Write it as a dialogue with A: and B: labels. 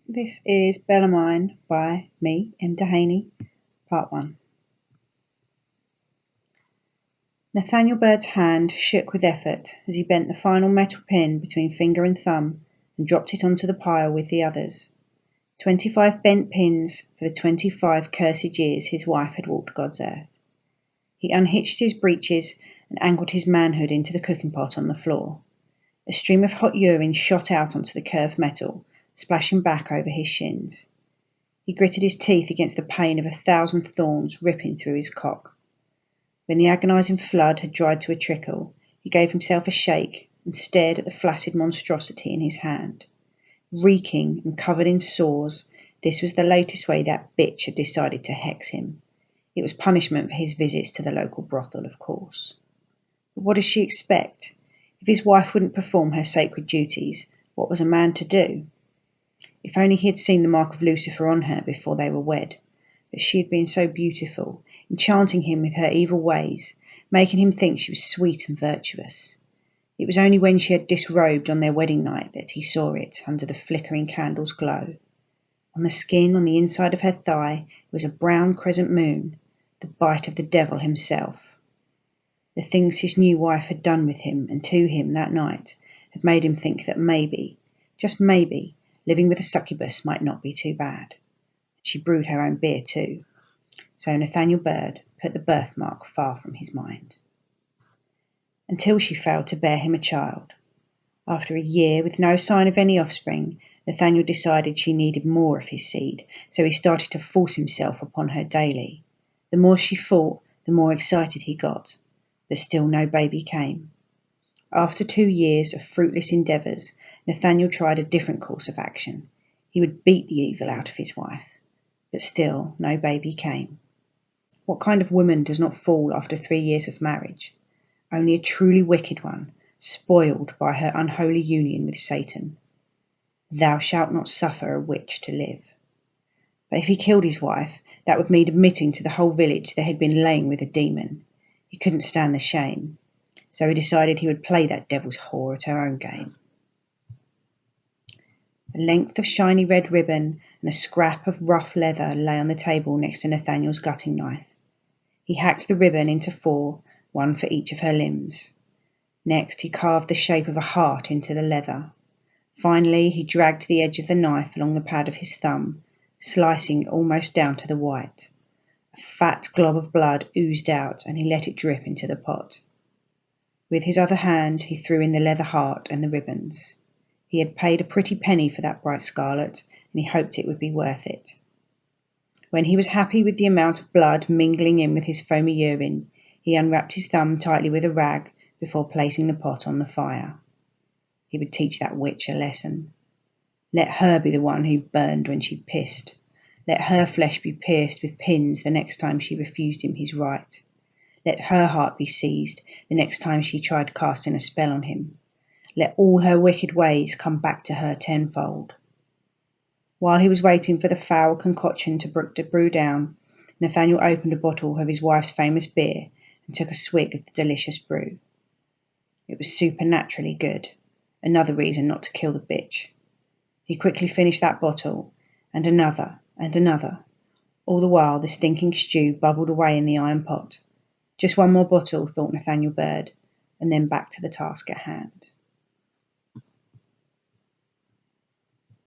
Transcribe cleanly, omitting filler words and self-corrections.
A: This is Bellarmine by me, Dehaney, Part 1. Nathaniel Bird's hand shook with effort as he bent the final metal pin between finger and thumb and dropped it onto the pile with the others. 25 bent pins for the 25 cursed years his wife had walked God's earth. He unhitched his breeches and angled his manhood into the cooking pot on the floor. A stream of hot urine shot out onto the curved metal, splashing back over his shins. He gritted his teeth against the pain of 1,000 thorns ripping through his cock. When the agonizing flood had dried to a trickle, he gave himself a shake and stared at the flaccid monstrosity in his hand. Reeking and covered in sores, this was the latest way that bitch had decided to hex him. It was punishment for his visits to the local brothel, of course. But what did she expect? If his wife wouldn't perform her sacred duties, what was a man to do? If only he had seen the mark of Lucifer on her before they were wed. But she had been so beautiful, enchanting him with her evil ways, making him think she was sweet and virtuous. It was only when she had disrobed on their wedding night that he saw it under the flickering candle's glow. On the skin on the inside of her thigh was a brown crescent moon, the bite of the devil himself. The things his new wife had done with him and to him that night had made him think that maybe, just maybe, living with a succubus might not be too bad. She brewed her own beer too. So Nathaniel Bird put the birthmark far from his mind. Until she failed to bear him a child. After a year with no sign of any offspring, Nathaniel decided she needed more of his seed, so he started to force himself upon her daily. The more she fought, the more excited he got, but still no baby came. After 2 years of fruitless endeavours, Nathaniel tried a different course of action. He would beat the evil out of his wife, but still no baby came. What kind of woman does not fall after 3 years of marriage? Only a truly wicked one, spoiled by her unholy union with Satan. Thou shalt not suffer a witch to live. But if he killed his wife, that would mean admitting to the whole village they had been laying with a demon. He couldn't stand the shame, so he decided he would play that devil's whore at her own game. A length of shiny red ribbon and a scrap of rough leather lay on the table next to Nathaniel's gutting knife. He hacked the ribbon into 4, one for each of her limbs. Next, he carved the shape of a heart into the leather. Finally, he dragged the edge of the knife along the pad of his thumb, slicing almost down to the white. A fat glob of blood oozed out, and he let it drip into the pot. With his other hand, he threw in the leather heart and the ribbons. He had paid a pretty penny for that bright scarlet, and he hoped it would be worth it. When he was happy with the amount of blood mingling in with his foamy urine, he unwrapped his thumb tightly with a rag before placing the pot on the fire. He would teach that witch a lesson. Let her be the one who burned when she pissed. Let her flesh be pierced with pins the next time she refused him his right. Let her heart be seized the next time she tried casting a spell on him. Let all her wicked ways come back to her tenfold. While he was waiting for the foul concoction to brew down, Nathaniel opened a bottle of his wife's famous beer and took a swig of the delicious brew. It was supernaturally good, another reason not to kill the bitch. He quickly finished that bottle, and another, and another. All the while the stinking stew bubbled away in the iron pot. Just one more bottle, thought Nathaniel Bird, and then back to the task at hand.